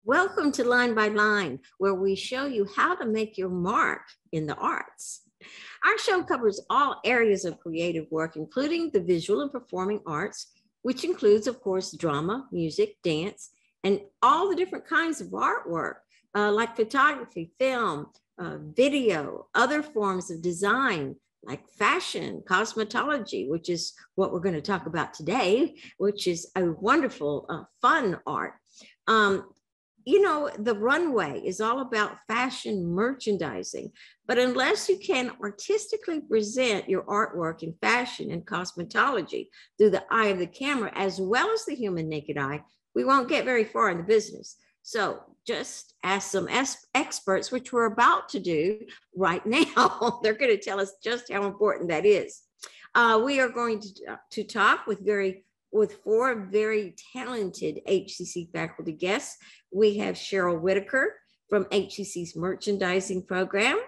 Welcome to Line by Line, where we show you how to make your mark in the arts. Our show covers all areas of creative work, including the visual and performing arts, which includes, of course, drama, music, dance, and all the different kinds of artwork, like photography, film, video, other forms of design, like fashion, cosmetology, which is what we're going to talk about today, which is a wonderful, fun art. The runway is all about fashion merchandising, but unless you can artistically present your artwork in fashion and cosmetology through the eye of the camera, as well as the human naked eye, we won't get very far in the business. So just ask some experts, which we're about to do right now. They're going to tell us just how important that is. We are going to talk with four very talented HCC faculty guests. We have Cheryl Whitaker from HCC's merchandising program.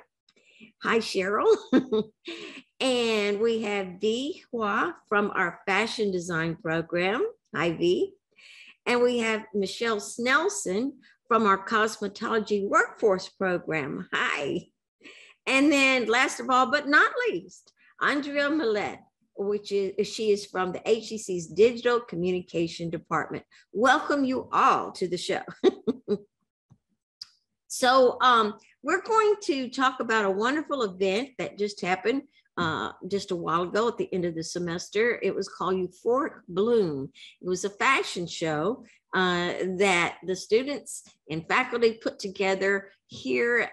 Hi, Cheryl. And we have V. Hua from our fashion design program. Hi, V. And we have Michelle Snelson from our cosmetology workforce program. Hi. And then last of all, but not least, Andrea Millet, she is from the HCC's Digital Communication Department. Welcome you all to the show. So we're going to talk about a wonderful event that just happened just a while ago at the end of the semester. It was called Euphoric Bloom. It was a fashion show that the students and faculty put together here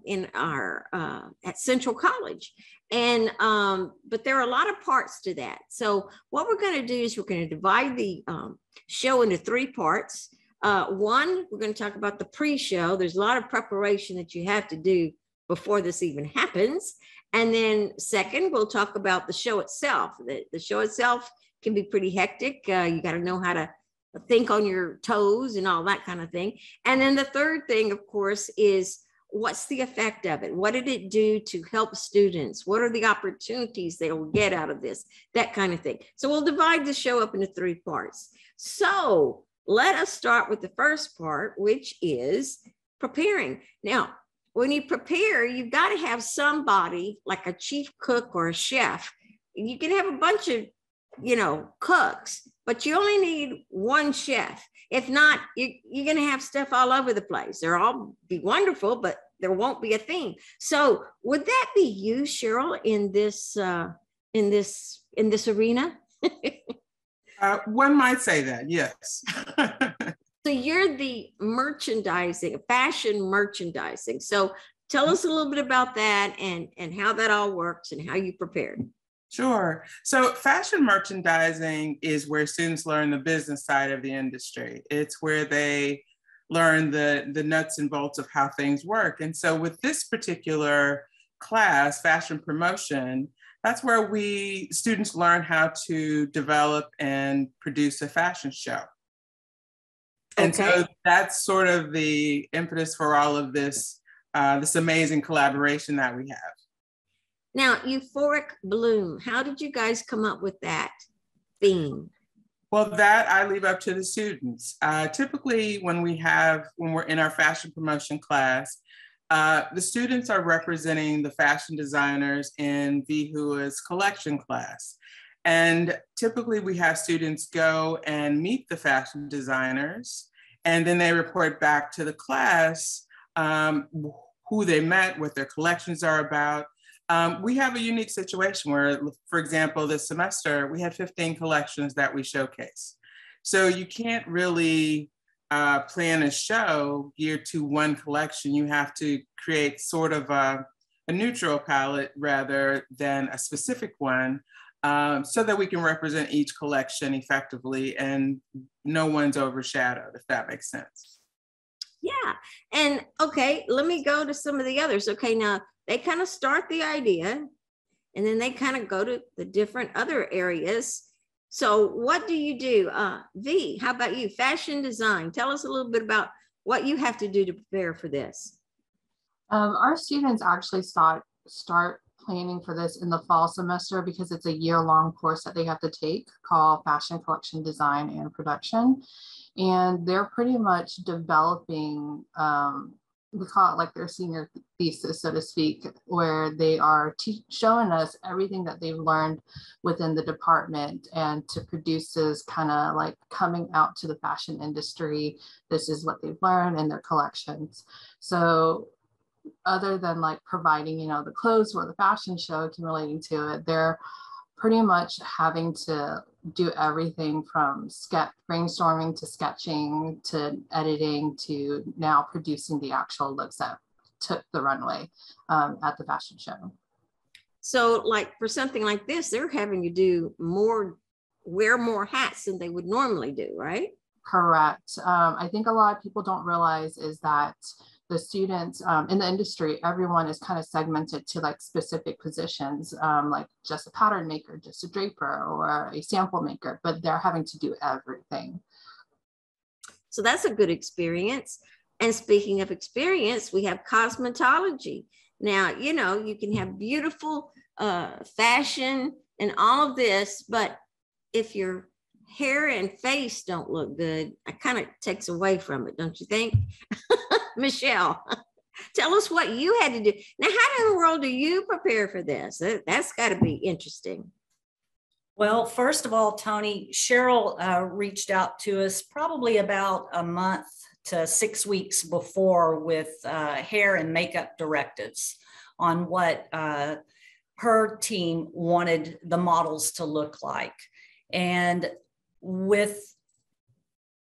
in our at Central College. And but there are a lot of parts to that. So what we're going to do is we're going to divide the show into three parts. One, we're going to talk about the pre-show. There's a lot of preparation that you have to do before this even happens. And then second, we'll talk about the show itself. The show itself can be pretty hectic. You got to know how to think on your toes and all that kind of thing. And then the third thing, of course, is what's the effect of it? What did it do to help students? What are the opportunities they will get out of this? That kind of thing. So we'll divide the show up into three parts. So let us start with the first part, which is preparing. Now, when you prepare, you've got to have somebody like a chief cook or a chef. You can have a bunch of, cooks, but you only need one chef. If not, you're going to have stuff all over the place. They'll all be wonderful, but there won't be a theme. So would that be you, Cheryl, in this arena? One might say that, yes. So you're the fashion merchandising. So tell us a little bit about that and how that all works and how you prepared. Sure. So fashion merchandising is where students learn the business side of the industry. It's where they learn the nuts and bolts of how things work. And so with this particular class, fashion promotion, that's where students learn how to develop and produce a fashion show. And so that's sort of the impetus for all of this, this amazing collaboration that we have. Now, Euphoric Bloom, how did you guys come up with that theme? Well, that I leave up to the students. Typically, when we're in our fashion promotion class, the students are representing the fashion designers in VHUA's collection class. And typically we have students go and meet the fashion designers, and then they report back to the class who they met, what their collections are about. We have a unique situation where, for example, this semester, we had 15 collections that we showcase. So you can't really plan a show geared to one collection. You have to create sort of a neutral palette rather than a specific one, so that we can represent each collection effectively and no one's overshadowed, if that makes sense. Yeah. And okay, let me go to some of the others. Okay, now they kind of start the idea and then they kind of go to the different other areas. So what do you do? V, how about you? Fashion design. Tell us a little bit about what you have to do to prepare for this. Our students actually start planning for this in the fall semester because it's a year-long course that they have to take called Fashion Collection Design and Production. And they're pretty much developing, we call it like their senior thesis, so to speak, where they are showing us everything that they've learned within the department and to producers kind of like coming out to the fashion industry. This is what they've learned in their collections. So other than like providing, you know, the clothes for the fashion show, accumulating to it, they're pretty much having to do everything from brainstorming to sketching to editing to now producing the actual looks that took the runway at the fashion show. So like for something like this, they're having to do wear more hats than they would normally do, right? Correct. I think a lot of people don't realize is that the students in the industry, everyone is kind of segmented to like specific positions, like just a pattern maker, just a draper, or a sample maker, but they're having to do everything. So that's a good experience. And speaking of experience, we have cosmetology. Now, you know, you can have beautiful fashion and all of this, but if your hair and face don't look good, it kind of takes away from it, don't you think? Michelle, tell us what you had to do. Now, how in the world do you prepare for this? That's got to be interesting. Well, first of all, Tony, Cheryl reached out to us probably about a month to 6 weeks before with hair and makeup directives on what her team wanted the models to look like. And with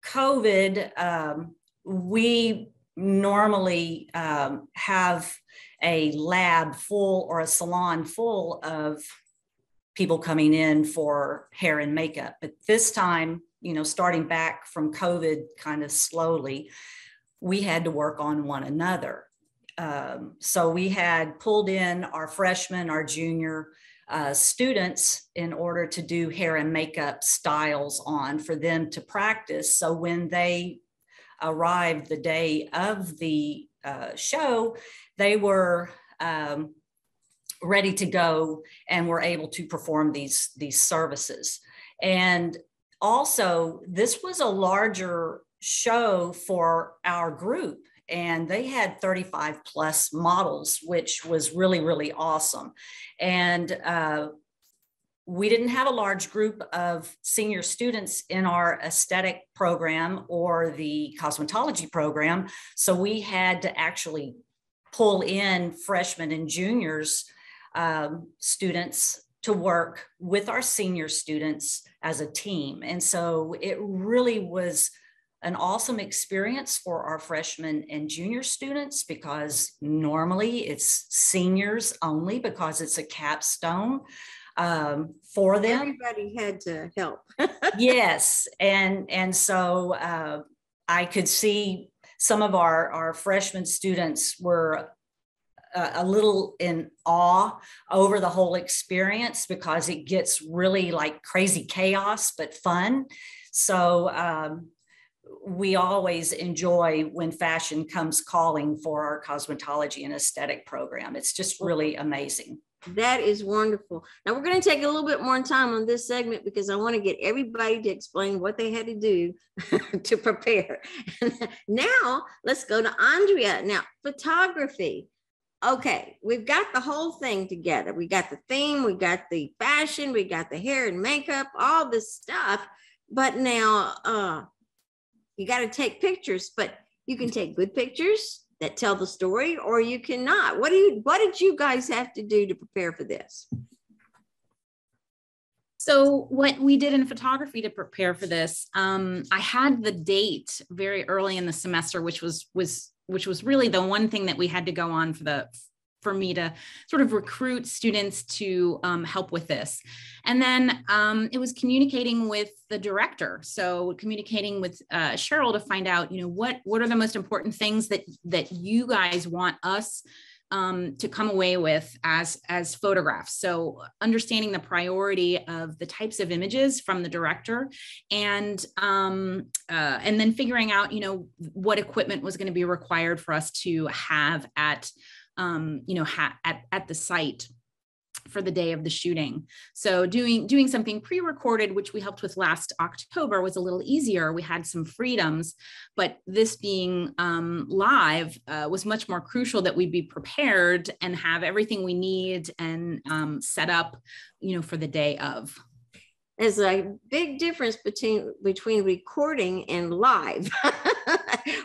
COVID, we normally have a lab full or a salon full of people coming in for hair and makeup. But this time, you know, starting back from COVID kind of slowly, we had to work on one another. So we had pulled in our freshmen, our junior students in order to do hair and makeup styles on for them to practice. So when they arrived the day of the show, they were ready to go and were able to perform these services. And also, this was a larger show for our group, and they had 35 plus models, which was really, really awesome. And we didn't have a large group of senior students in our aesthetic program or the cosmetology program. So we had to actually pull in freshmen and juniors students to work with our senior students as a team. And so it really was an awesome experience for our freshmen and junior students, because normally it's seniors only because it's a capstone for them. Everybody had to help. Yes. And so I could see some of our freshman students were a little in awe over the whole experience, because it gets really like crazy chaos, but fun. So we always enjoy when fashion comes calling for our cosmetology and aesthetic program. It's just really amazing. That is wonderful. Now we're going to take a little bit more time on this segment because I want to get everybody to explain what they had to do to prepare. Now let's go to Andrea. Now, photography. Okay, we've got the whole thing together. We got the theme, we got the fashion, we got the hair and makeup, all this stuff. But now you got to take pictures, but you can take good pictures that tell the story, or you cannot. What did you guys have to do to prepare for this? So what we did in photography to prepare for this, I had the date very early in the semester, which was really the one thing that we had to go on for me to sort of recruit students to help with this. And then it was communicating with the director. So communicating with Cheryl to find out, what are the most important things that you guys want us to come away with as photographs. So understanding the priority of the types of images from the director, and then figuring out, what equipment was going to be required for us to have at the site. the day of the shooting. So doing something pre-recorded, which we helped with last October, was a little easier. We had some freedoms, but this being live was much more crucial that we be prepared and have everything we need and set up, for the day of. There's a big difference between recording and live.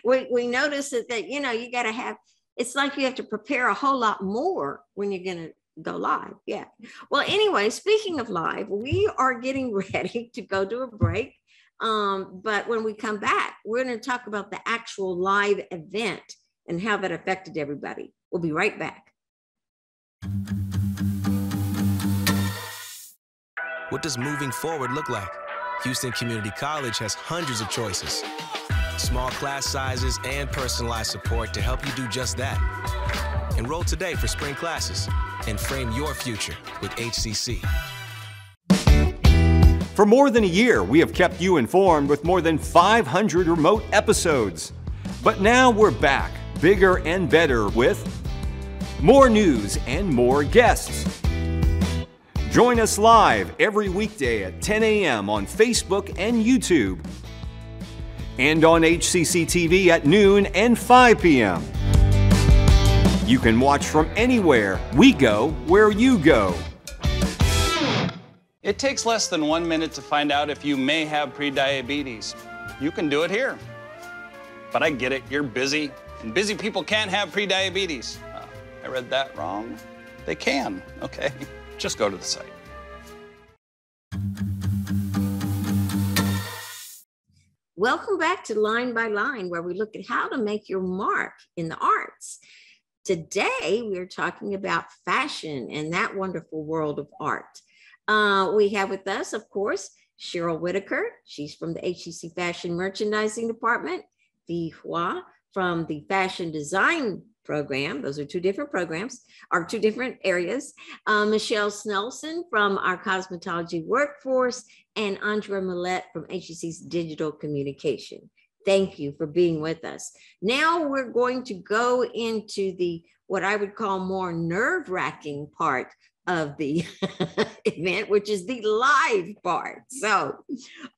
we notice that you got to have, it's like you have to prepare a whole lot more when you're going to go live. Yeah. Well, anyway, speaking of live, we are getting ready to go to a break. But when we come back, we're going to talk about the actual live event and how that affected everybody. We'll be right back. What does moving forward look like? Houston Community College has hundreds of choices. Small class sizes and personalized support to help you do just that. Enroll today for spring classes and frame your future with HCC. For more than a year, we have kept you informed with more than 500 remote episodes. But now we're back, bigger and better, with more news and more guests. Join us live every weekday at 10 a.m. on Facebook and YouTube, and on HCC TV at noon and 5 p.m. You can watch from anywhere. We go where you go. It takes less than 1 minute to find out if you may have prediabetes. You can do it here. But I get it, you're busy, and busy people can't have prediabetes. I read that wrong. They can, okay? Just go to the site. Welcome back to Line by Line, where we look at how to make your mark in the arts. Today, we're talking about fashion and that wonderful world of art. We have with us, of course, Cheryl Whitaker. She's from the HCC Fashion Merchandising Department. Vi Hua from the Fashion Design Program. Those are two different programs, or two different areas. Michelle Snelson from our Cosmetology Workforce, and Andrea Millette from HCC's Digital Communication. Thank you for being with us. Now we're going to go into what I would call more nerve-wracking part of the event, which is the live part. So,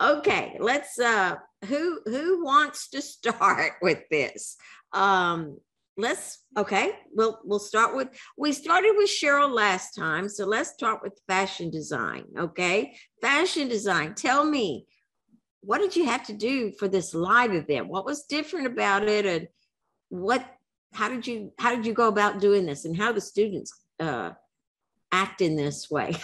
okay, let's, who wants to start with this? We'll start with, we started with Cheryl last time. So let's start with fashion design. Okay. Fashion design. Tell me, what did you have to do for this live event? What was different about it? And how did you go about doing this, and how do students act in this way?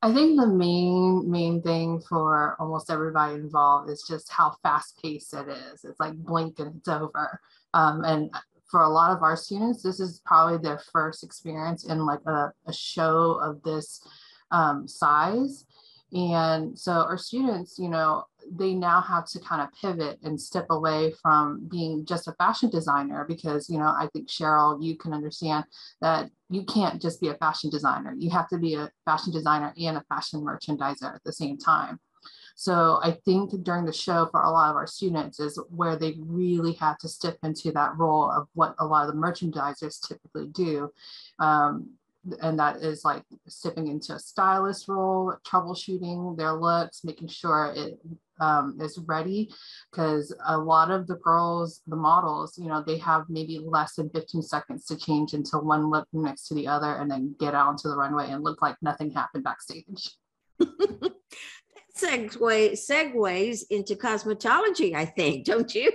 I think the main thing for almost everybody involved is just how fast paced it is. It's like blink and it's over. And for a lot of our students, this is probably their first experience in like a show of this size. And so our students, they now have to kind of pivot and step away from being just a fashion designer, because, I think, Cheryl, you can understand that you can't just be a fashion designer. You have to be a fashion designer and a fashion merchandiser at the same time. So I think during the show for a lot of our students is where they really have to step into that role of what a lot of the merchandisers typically do. And that is like stepping into a stylist role, troubleshooting their looks, making sure it is ready, because a lot of the girls, the models, they have maybe less than 15 seconds to change into one look next to the other and then get out onto the runway and look like nothing happened backstage. Segues into cosmetology, I think, don't you?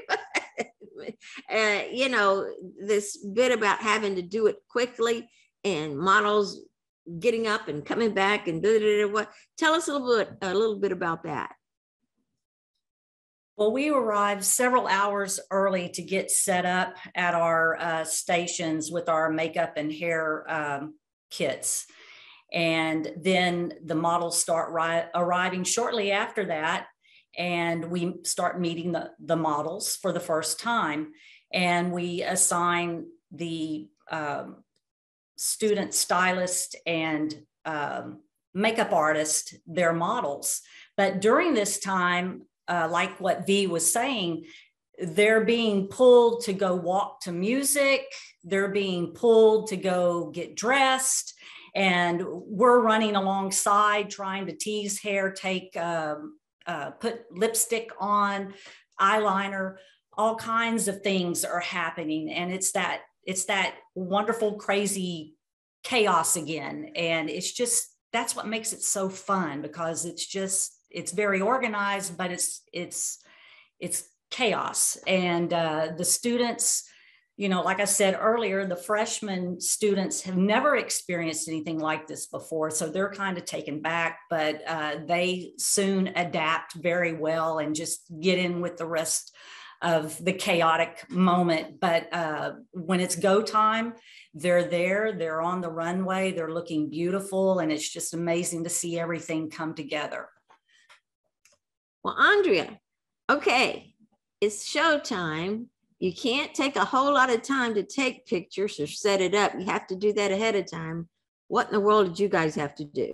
This bit about having to do it quickly and models getting up and coming back and what? Tell us a little bit about that. Well, we arrived several hours early to get set up at our stations with our makeup and hair kits. And then the models start arriving shortly after that. And we start meeting the models for the first time. And we assign the student stylist and makeup artist their models. But during this time, like what V was saying, they're being pulled to go walk to music. They're being pulled to go get dressed. And we're running alongside trying to tease hair, put lipstick on, eyeliner, all kinds of things are happening. And it's that wonderful, crazy chaos again. And that's what makes it so fun, because it's very organized, but it's chaos. And the students, like I said earlier, the freshman students have never experienced anything like this before. So they're kind of taken back, but they soon adapt very well and just get in with the rest of the chaotic moment. But when it's go time, they're on the runway, they're looking beautiful, and it's just amazing to see everything come together. Well, Andrea, okay, it's showtime. You can't take a whole lot of time to take pictures or set it up. You have to do that ahead of time. What in the world did you guys have to do?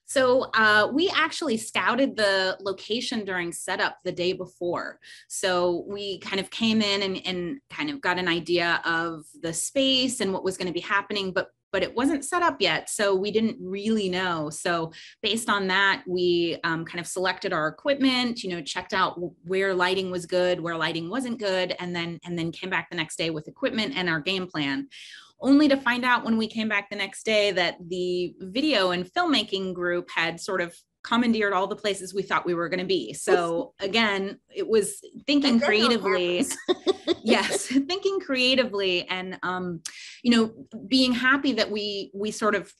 So we actually scouted the location during setup the day before. So we kind of came in and kind of got an idea of the space and what was going to be happening, but it wasn't set up yet. So we didn't really know. So based on that, we kind of selected our equipment, checked out where lighting was good, where lighting wasn't good, and then came back the next day with equipment and our game plan. Only to find out when we came back the next day that the video and filmmaking group had sort of commandeered all the places we thought we were going to be. So again, it was thinking creatively. Yes, thinking creatively, and being happy that we sort of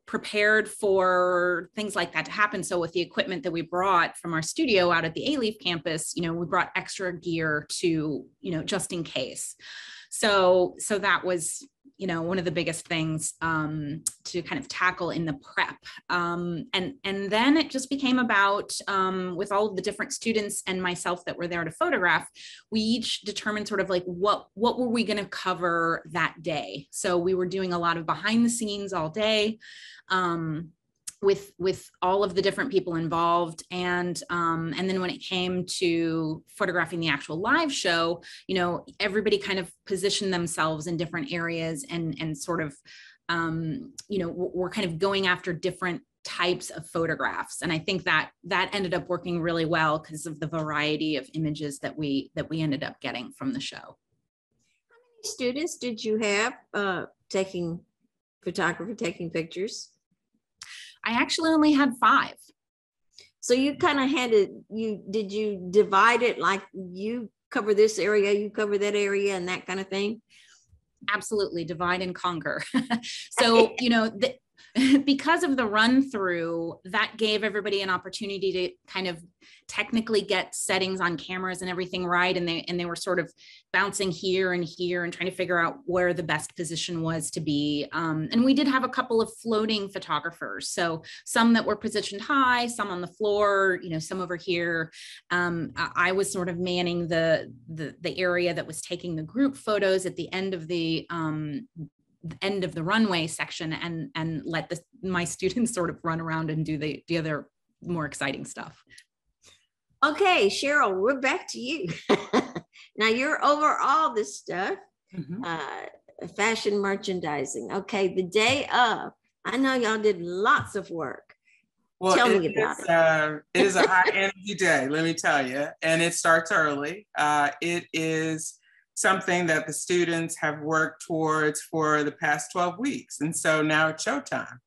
prepared for things like that to happen. So with the equipment that we brought from our studio out at the A-Leaf campus, we brought extra gear to, just in case. So that was, one of the biggest things to kind of tackle in the prep. And then it just became about, with all of the different students and myself that were there to photograph, we each determined sort of like what were we going to cover that day. So we were doing a lot of behind the scenes all day. With all of the different people involved. And then when it came to photographing the actual live show, everybody kind of positioned themselves in different areas and sort of, we're kind of going after different types of photographs. And I think that ended up working really well because of the variety of images that we ended up getting from the show. How many students did you have taking pictures? I actually only had 5. So you kind of had did you divide it like you cover this area, you cover that area and that kind of thing? Absolutely, divide and conquer. So, because of the run through, that gave everybody an opportunity to kind of technically get settings on cameras and everything right. And they were sort of bouncing here and here and trying to figure out where the best position was to be. And we did have a couple of floating photographers. So some that were positioned high, some on the floor, some over here. I was sort of manning the area that was taking the group photos at the end of the runway section and let my students sort of run around and do the other more exciting stuff. Okay, Cheryl, we're back to you. Now you're over all this stuff, fashion merchandising. Okay, the day of, I know y'all did lots of work. Well, tell me about it. It is a high energy day, let me tell you, and it starts early. It is something that the students have worked towards for the past 12 weeks. And so now it's showtime.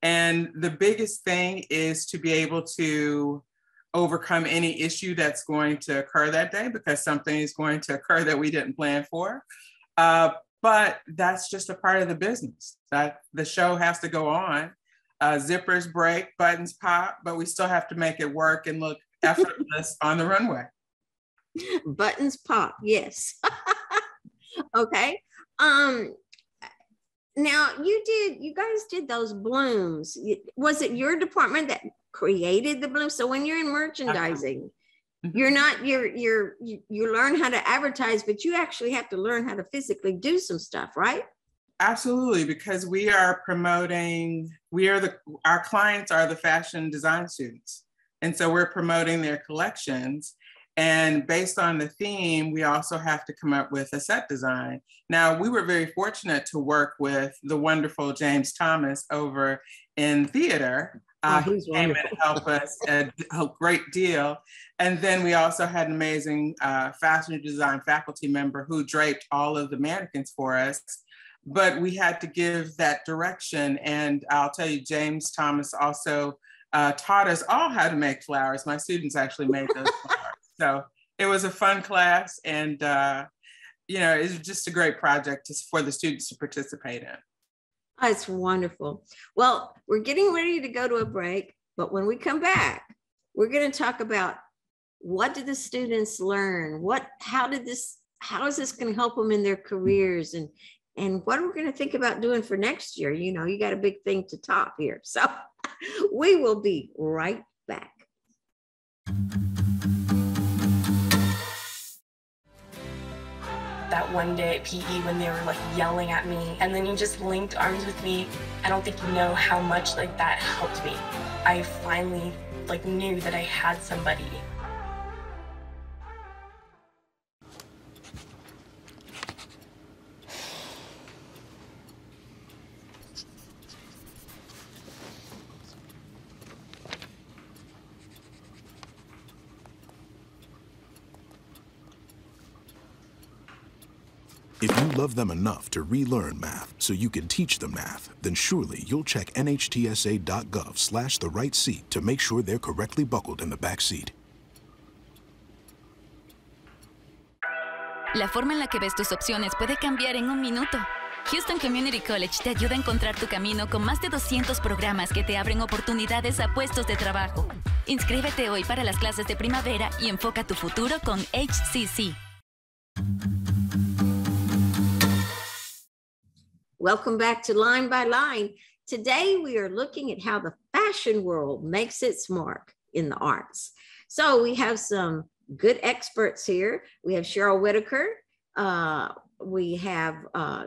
And the biggest thing is to be able to overcome any issue that's going to occur that day, because something is going to occur that we didn't plan for. But that's just a part of the business, that the show has to go on. Zippers break, buttons pop, but we still have to make it work and look effortless on the runway. Buttons pop, yes. Okay. Now you guys did those blooms. Was it your department that created the blooms? So when you're in merchandising, you learn how to advertise, but you actually have to learn how to physically do some stuff, right? Absolutely, because we are promoting, our clients are the fashion design students. And so we're promoting their collections. And based on the theme, we also have to come up with a set design. Now, we were very fortunate to work with the wonderful James Thomas over in theater. He's He came wonderful. and helped us a great deal. And then we also had an amazing fashion design faculty member who draped all of the mannequins for us. But we had to give that direction. And I'll tell you, James Thomas also taught us all how to make flowers. My students actually made those flowers. So it was a fun class, and you know, it was just a great project for the students to participate in. Oh, it's wonderful. Well, we're getting ready to go to a break, but when we come back, we're going to talk about what did the students learn? How is this going to help them in their careers, and what are we going to think about doing for next year? You know, you got a big thing to top here. So we will be right back. That one day at PE when they were like yelling at me, and then you just linked arms with me. I don't think you know how much like that helped me. I finally like knew that I had somebody. If you love them enough to relearn math so you can teach them math, then surely you'll check nhtsa.gov/the-right-seat to make sure they're correctly buckled in the back seat. La forma en la que ves tus opciones puede cambiar en un minuto. Houston Community College te ayuda a encontrar tu camino con más de 200 programas que te abren oportunidades a puestos de trabajo. Inscríbete hoy para las clases de primavera y enfoca tu futuro con HCC. Welcome back to Line by Line. Today we are looking at how the fashion world makes its mark in the arts. So we have some good experts here. We have Cheryl Whitaker.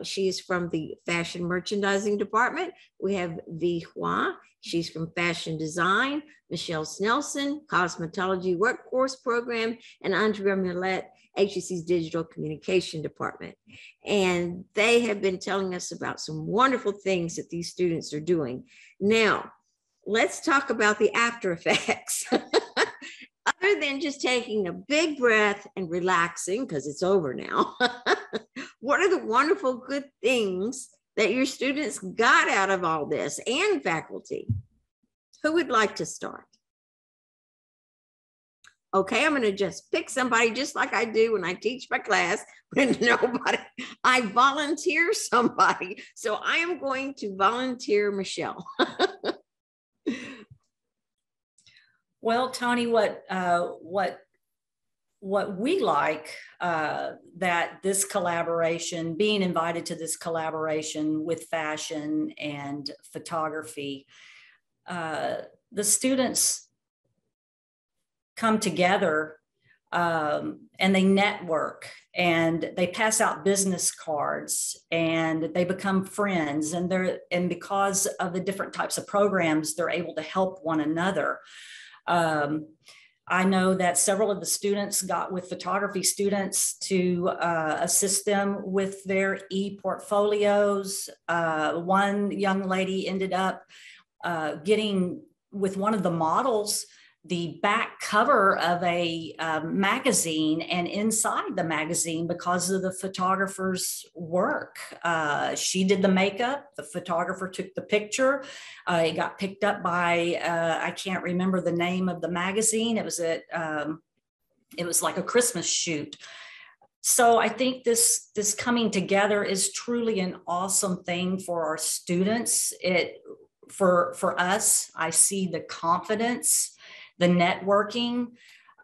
She's from the fashion merchandising department. We have Vi Hua. She's from fashion design. Michelle Snelson, cosmetology workforce program, and Andrea Millette, HEC's digital communication department. And they have been telling us about some wonderful things that these students are doing. Now, let's talk about the after effects. Other than just taking a big breath and relaxing, because it's over now, what are the wonderful good things that your students got out of all this, and faculty? Who would like to start? Okay, I'm going to just pick somebody, just like I do when I teach my class, when I volunteer somebody. So I am going to volunteer Michelle. Well, Tony, what we like that this collaboration, being invited to this collaboration with fashion and photography, the students come together and they network and they pass out business cards and they become friends, and because of the different types of programs, they're able to help one another. I know that several of the students got with photography students to assist them with their e-portfolios. One young lady ended up getting with one of the models the back cover of a magazine, and inside the magazine, because of the photographer's work. She did the makeup, the photographer took the picture. It got picked up by, I can't remember the name of the magazine. It was like a Christmas shoot. So I think this coming together is truly an awesome thing for our students. For us, I see the confidence, the networking,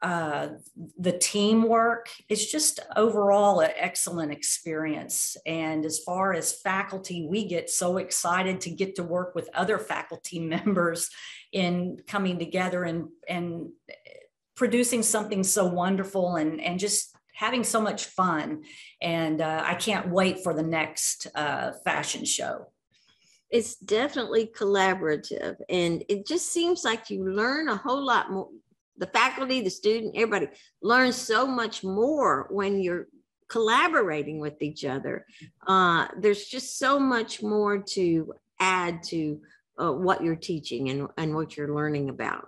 the teamwork. It's just overall an excellent experience. And as far as faculty, we get so excited to get to work with other faculty members in coming together and producing something so wonderful and just having so much fun. And I can't wait for the next fashion show. It's definitely collaborative, and it just seems like you learn a whole lot more. the faculty, the student, everybody learns so much more when you're collaborating with each other. There's just so much more to add to what you're teaching and what you're learning about.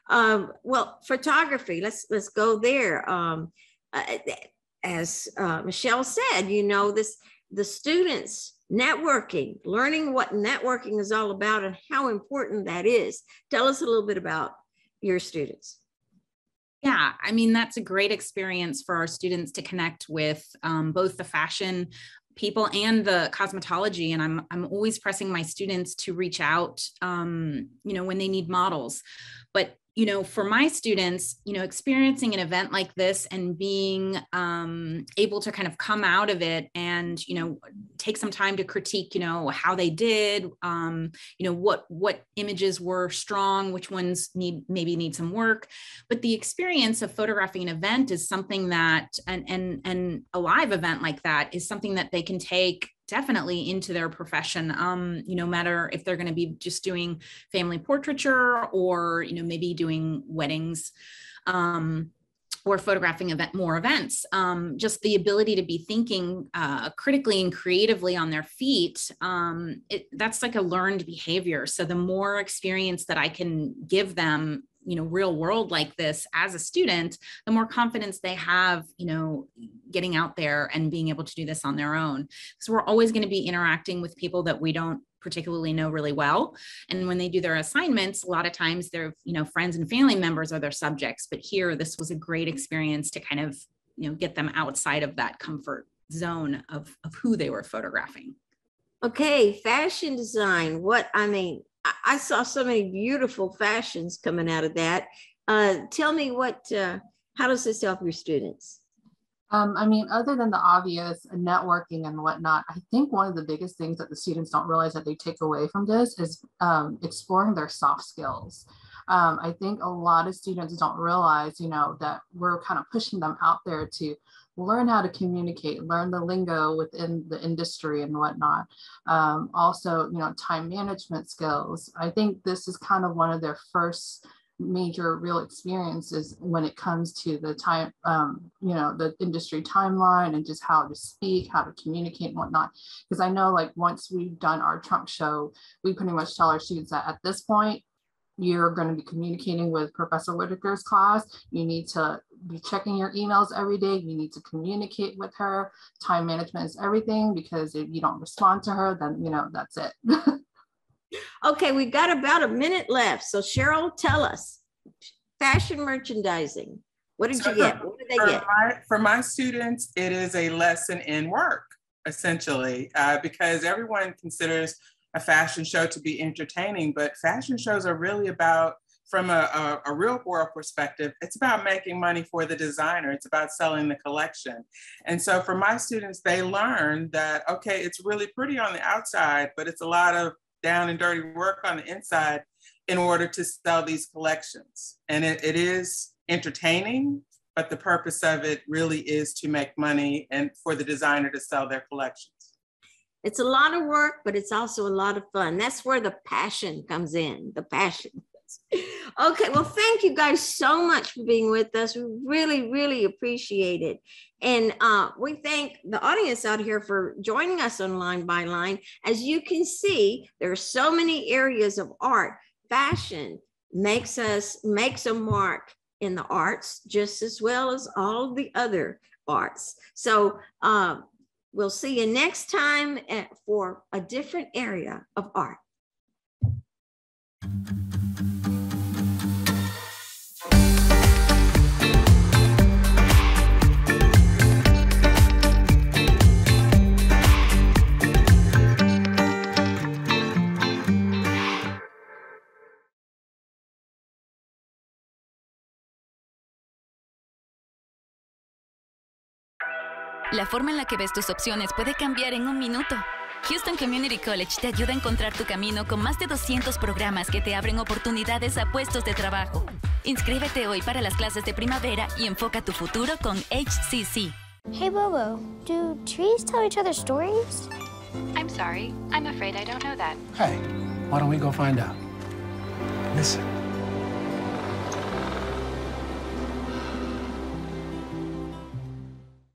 Well, photography, let's go there. As Michelle said, you know, the students networking, learning what networking is all about and how important that is. Tell us a little bit about your students. Yeah, I mean, that's a great experience for our students to connect with both the fashion people and the cosmetology. And I'm always pressing my students to reach out, you know, when they need models. But, you know, for my students, you know, experiencing an event like this and being able to kind of come out of it and, you know, take some time to critique, you know, how they did, you know, what images were strong, which ones maybe need some work. But the experience of photographing an event is something that, and a live event like that is something that they can take definitely into their profession, you know, no matter if they're going to be just doing family portraiture or, you know, maybe doing weddings or photographing more events. Just the ability to be thinking critically and creatively on their feet, that's like a learned behavior. So the more experience that I can give them, you know, real world like this as a student, the more confidence they have, you know, getting out there and being able to do this on their own. So we're always going to be interacting with people that we don't particularly know really well. And when they do their assignments, a lot of times they're, you know, friends and family members are their subjects. But here, this was a great experience to kind of, you know, get them outside of that comfort zone of who they were photographing. Okay, fashion design. I saw so many beautiful fashions coming out of that. Tell me how does this help your students? I mean, other than the obvious networking and whatnot, I think one of the biggest things that the students don't realize that they take away from this is exploring their soft skills. I think a lot of students don't realize, you know, that we're kind of pushing them out there to learn how to communicate, learn the lingo within the industry and whatnot. Also, you know, time management skills. I think this is kind of one of their first major real experiences when it comes to the time, you know, the industry timeline and just how to speak, how to communicate and whatnot. Because I know, like, once we've done our trunk show, we pretty much tell our students that at this point, you're going to be communicating with Professor Whitaker's class. You need to be checking your emails every day. You need to communicate with her. Time management is everything, because if you don't respond to her, then, you know, that's it. Okay, we got about a minute left. So Cheryl, tell us, fashion merchandising. What did you get? What did they get? For my students, it is a lesson in work, essentially, because everyone considers a fashion show to be entertaining, but fashion shows are really about, from a real world perspective, it's about making money for the designer. It's about selling the collection. And so for my students, they learn that, okay, it's really pretty on the outside, but it's a lot of down and dirty work on the inside in order to sell these collections. And it is entertaining, but the purpose of it really is to make money and for the designer to sell their collections. It's a lot of work, but it's also a lot of fun. That's where the passion comes in, the passion. Okay, well, thank you guys so much for being with us. We really, really appreciate it. And we thank the audience out here for joining us on Line by Line. As you can see, there are so many areas of art. Fashion makes a mark in the arts just as well as all the other arts. So we'll see you next time for a different area of art. La forma en la que ves tus opciones puede cambiar en un minuto. Houston Community College te ayuda a encontrar tu camino con más de 200 programas que te abren oportunidades a puestos de trabajo. Inscríbete hoy para las clases de primavera y enfoca tu futuro con HCC. Hey, Bobo, do trees tell each other stories? I'm sorry. I'm afraid I don't know that. Hey, why don't we go find out? Listen.